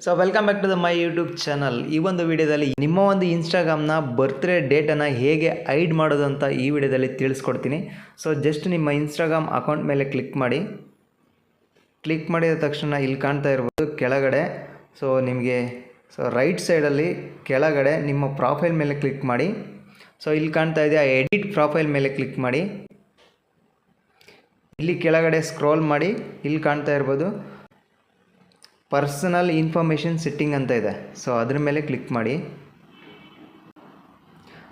So welcome back to my YouTube channel. ಈ ಒಂದು ವಿಡಿಯೋದಲ್ಲಿ ನಿಮ್ಮ ಒಂದು ಇನ್ಸ್ಟಾಗ್ರಾಮ್ನ ಬರ್ತ್ಡೇ ಡೇಟನ್ನು ಹೇಗೆ ಹೈಡ್ ಮಾಡೋದು ಅಂತ ಈ ವಿಡಿಯೋದಲ್ಲಿ ತಿಳಿಸ್ಕೊಡ್ತೀನಿ. ಸೊ ಜಸ್ಟ್ ನಿಮ್ಮ ಇನ್ಸ್ಟಾಗ್ರಾಮ್ ಅಕೌಂಟ್ ಮೇಲೆ ಕ್ಲಿಕ್ ಮಾಡಿದ ತಕ್ಷಣ ಇಲ್ಲಿ ಕಾಣ್ತಾ ಇರ್ಬೋದು ಕೆಳಗಡೆ. ಸೊ ನಿಮಗೆ ರೈಟ್ ಸೈಡಲ್ಲಿ ಕೆಳಗಡೆ ನಿಮ್ಮ ಪ್ರೊಫೈಲ್ ಮೇಲೆ ಕ್ಲಿಕ್ ಮಾಡಿ. ಸೊ ಇಲ್ಲಿ ಕಾಣ್ತಾ ಇದೆ ಎಡಿಟ್ ಪ್ರೊಫೈಲ್ ಮೇಲೆ ಕ್ಲಿಕ್ ಮಾಡಿ. ಇಲ್ಲಿ ಕೆಳಗಡೆ ಸ್ಕ್ರೋಲ್ ಮಾಡಿ ಇಲ್ಲಿ ಕಾಣ್ತಾ ಇರ್ಬೋದು ಪರ್ಸನಲ್ ಇನ್ಫಾರ್ಮೇಷನ್ ಸೆಟ್ಟಿಂಗ್ ಅಂತ ಇದೆ. ಸೊ ಅದ್ರ ಮೇಲೆ ಕ್ಲಿಕ್ ಮಾಡಿ.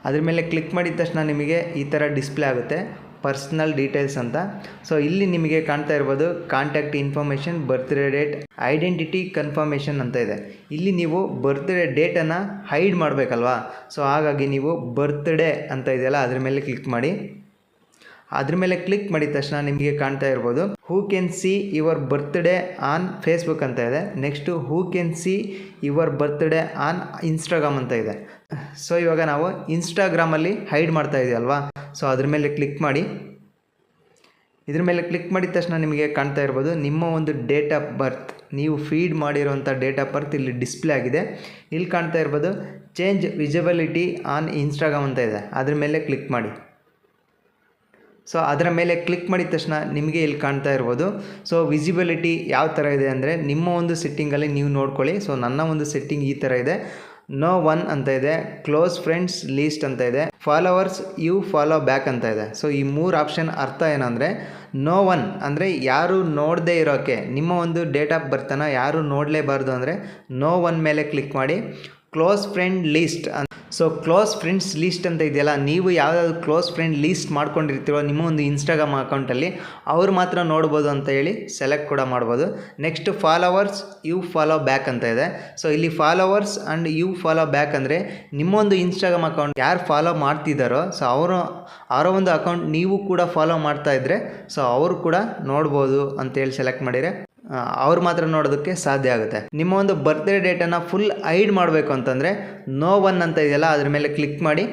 ಅದ್ರ ಮೇಲೆ ಕ್ಲಿಕ್ ಮಾಡಿದ ತಕ್ಷಣ ನಿಮಗೆ ಈ ಥರ ಡಿಸ್ಪ್ಲೇ ಆಗುತ್ತೆ ಪರ್ಸನಲ್ ಡೀಟೇಲ್ಸ್ ಅಂತ. ಸೊ ಇಲ್ಲಿ ನಿಮಗೆ ಕಾಣ್ತಾ ಇರ್ಬೋದು contact information, birthday date, identity confirmation ಅಂತ ಇದೆ. ಇಲ್ಲಿ ನೀವು ಬರ್ತ್ಡೇ ಡೇಟನ್ನು ಹೈಡ್ ಮಾಡಬೇಕಲ್ವಾ. ಸೊ ಹಾಗಾಗಿ ನೀವು ಬರ್ತ್ಡೇ ಅಂತ ಇದೆಯಲ್ಲ ಅದ್ರ ಮೇಲೆ ಕ್ಲಿಕ್ ಮಾಡಿ. ಅದ್ರ ಮೇಲೆ ಕ್ಲಿಕ್ ಮಾಡಿದ ತಕ್ಷಣ ನಿಮಗೆ ಕಾಣ್ತಾ ಇರ್ಬೋದು ಹೂ can see your birthday on Facebook ಅಂತ ಇದೆ. Next who can see your birthday on Instagram ಅಂತ ಇದೆ. ಸೊ ಇವಾಗ ನಾವು ಇನ್ಸ್ಟಾಗ್ರಾಮಲ್ಲಿ ಹೈಡ್ ಮಾಡ್ತಾ ಇದೆಯಲ್ವಾ. ಸೊ ಅದ್ರ ಮೇಲೆ ಕ್ಲಿಕ್ ಮಾಡಿ. ಇದ್ರ ಮೇಲೆ ಕ್ಲಿಕ್ ಮಾಡಿದ ತಕ್ಷಣ ನಿಮಗೆ ಕಾಣ್ತಾ ಇರ್ಬೋದು ನಿಮ್ಮ ಒಂದು ಡೇಟ್ ಆಫ್ ಬರ್ತ್, ನೀವು ಫೀಡ್ ಮಾಡಿರೋಂಥ ಡೇಟ್ ಆಫ್ ಬರ್ತ್ ಇಲ್ಲಿ ಡಿಸ್ಪ್ಲೇ ಆಗಿದೆ. ಇಲ್ಲಿ ಕಾಣ್ತಾ ಇರ್ಬೋದು ಚೇಂಜ್ ವಿಸಿಬಿಲಿಟಿ ಆನ್ ಇನ್ಸ್ಟಾಗ್ರಾಮ್ ಅಂತ ಇದೆ. ಅದ್ರ ಮೇಲೆ ಕ್ಲಿಕ್ ಮಾಡಿ. ಸೊ ಅದರ ಮೇಲೆ ಕ್ಲಿಕ್ ಮಾಡಿದ ತಕ್ಷಣ ನಿಮಗೆ ಇಲ್ಲಿ ಕಾಣ್ತಾ ಇರ್ಬೋದು ಸೊ ವಿಸಿಬಿಲಿಟಿ ಯಾವ ಥರ ಇದೆ ಅಂದರೆ ನಿಮ್ಮ ಒಂದು ಸೆಟ್ಟಿಂಗಲ್ಲಿ ನೀವು ನೋಡ್ಕೊಳ್ಳಿ. ಸೊ ನನ್ನ ಒಂದು ಸೆಟ್ಟಿಂಗ್ ಈ ಥರ ಇದೆ. ನೋ ಒನ್ ಅಂತ ಇದೆ, ಕ್ಲೋಸ್ ಫ್ರೆಂಡ್ಸ್ ಲೀಸ್ಟ್ ಅಂತ ಇದೆ, ಫಾಲೋವರ್ಸ್ ಯು ಫಾಲೋ ಬ್ಯಾಕ್ ಅಂತ ಇದೆ. ಸೊ ಈ ಮೂರು ಆಪ್ಷನ್ ಅರ್ಥ ಏನಂದರೆ ನೋ ಒನ್ ಅಂದರೆ ಯಾರು ನೋಡದೇ ಇರೋಕ್ಕೆ, ನಿಮ್ಮ ಒಂದು ಡೇಟ್ ಆಫ್ ಬರ್ತನ ಯಾರು ನೋಡಲೇಬಾರ್ದು ಅಂದರೆ ನೋ ಒನ್ ಮೇಲೆ ಕ್ಲಿಕ್ ಮಾಡಿ. Close friend list so close friends list ಅಂತ ಇದೆಯಲ್ಲ, ನೀವು ಯಾವುದಾದ್ರು ಕ್ಲೋಸ್ ಫ್ರೆಂಡ್ ಲೀಸ್ಟ್ ಮಾಡ್ಕೊಂಡಿರ್ತೀರೋ ನಿಮ್ಮ ಒಂದು ಇನ್ಸ್ಟಾಗ್ರಾಮ್ ಅಕೌಂಟಲ್ಲಿ ಅವ್ರು ಮಾತ್ರ ನೋಡ್ಬೋದು ಅಂತ ಹೇಳಿ ಸೆಲೆಕ್ಟ್ ಕೂಡ ಮಾಡ್ಬೋದು. Next followers you follow back ಅಂತ ಇದೆ. ಸೊ ಇಲ್ಲಿ followers and you follow back ಅಂದರೆ ನಿಮ್ಮೊಂದು ಇನ್ಸ್ಟಾಗ್ರಾಮ್ ಅಕೌಂಟ್ ಯಾರು ಫಾಲೋ ಮಾಡ್ತಿದ್ದಾರೋ ಸೊ ಅವರ ಒಂದು ಅಕೌಂಟ್ ನೀವು ಕೂಡ ಫಾಲೋ ಮಾಡ್ತಾ ಇದ್ದರೆ ಸೊ ಅವರು ಕೂಡ ನೋಡ್ಬೋದು ಅಂತೇಳಿ ಸೆಲೆಕ್ಟ್ ಮಾಡಿದರೆ ಅವ್ರು ಮಾತ್ರ ನೋಡೋದಕ್ಕೆ ಸಾಧ್ಯ ಆಗುತ್ತೆ. ನಿಮ್ಮ ಒಂದು ಬರ್ತ್ಡೇ ಡೇಟನ್ನು ಫುಲ್ ಹೈಡ್ ಮಾಡಬೇಕು ಅಂತಂದರೆ ನೋ ಒನ್ ಅಂತ ಇದೆಯಲ್ಲ ಅದ್ರ ಮೇಲೆ ಕ್ಲಿಕ್ ಮಾಡಿ.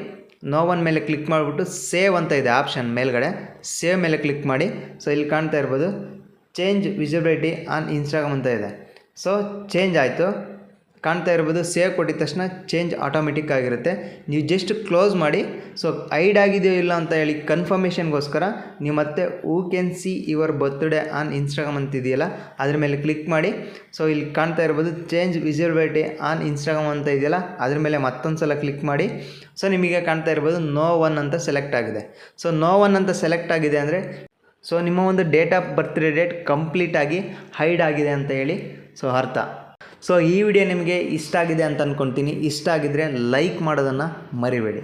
ನೋ ಒನ್ ಮೇಲೆ ಕ್ಲಿಕ್ ಮಾಡಿಬಿಟ್ಟು ಸೇವ್ ಅಂತ ಇದೆ ಆಪ್ಷನ್ ಮೇಲ್ಗಡೆ, ಸೇವ್ ಮೇಲೆ ಕ್ಲಿಕ್ ಮಾಡಿ. ಸೊ ಇಲ್ಲಿ ಕಾಣ್ತಾ ಇರ್ಬೋದು ಚೇಂಜ್ ವಿಸಿಬಿಲಿಟಿ ಆನ್ ಇನ್ಸ್ಟಾಗ್ರಾಮ್ ಅಂತ ಇದೆ. ಸೊ ಚೇಂಜ್ ಆಯಿತು, ಕಾಣ್ತಾ ಇರ್ಬೋದು ಸೇವ್ ಕೊಟ್ಟಿದ ತಕ್ಷಣ ಚೇಂಜ್ ಆಟೋಮೆಟಿಕ್ ಆಗಿರುತ್ತೆ. ನೀವು ಜಸ್ಟ್ ಕ್ಲೋಸ್ ಮಾಡಿ. ಸೊ ಹೈಡ್ ಆಗಿದೆಯೋ ಇಲ್ಲ ಅಂತ ಹೇಳಿ ಕನ್ಫರ್ಮೇಷನ್ಗೋಸ್ಕರ ನೀವು ಮತ್ತೆ who can see your birthday on Instagram ಅಂತಿದೆಯಲ್ಲ ಅದ್ರ ಮೇಲೆ ಕ್ಲಿಕ್ ಮಾಡಿ. ಸೊ ಇಲ್ಲಿ ಕಾಣ್ತಾ ಇರ್ಬೋದು ಚೇಂಜ್ ವಿಸಿಬಿಲಿಟಿ ಆನ್ ಇನ್ಸ್ಟಾಗ್ರಾಮ್ ಅಂತ ಇದೆಯಲ್ಲ ಅದ್ರ ಮೇಲೆ ಮತ್ತೊಂದು ಸಲ ಕ್ಲಿಕ್ ಮಾಡಿ. ಸೊ ನಿಮಗೆ ಕಾಣ್ತಾ ಇರ್ಬೋದು ನೋ ಒನ್ ಅಂತ ಸೆಲೆಕ್ಟ್ ಆಗಿದೆ. ಸೊ ನೋ ಒನ್ ಅಂತ ಸೆಲೆಕ್ಟ್ ಆಗಿದೆ ಅಂದರೆ ಸೊ ನಿಮ್ಮ ಒಂದು ಡೇಟ್ ಆಫ್ ಬರ್ತ್ಡೇ ಡೇಟ್ ಕಂಪ್ಲೀಟಾಗಿ ಹೈಡ್ ಆಗಿದೆ ಅಂತ ಹೇಳಿ ಸೊ ಅರ್ಥ. ಸೊ ಈ ವಿಡಿಯೋ ನಿಮಗೆ ಇಷ್ಟ ಆಗಿದೆ ಅಂತ ಅಂದ್ಕೊಳ್ತೀನಿ. ಇಷ್ಟ ಆಗಿದ್ದರೆ ಲೈಕ್ ಮಾಡೋದನ್ನು ಮರಿಬೇಡಿ.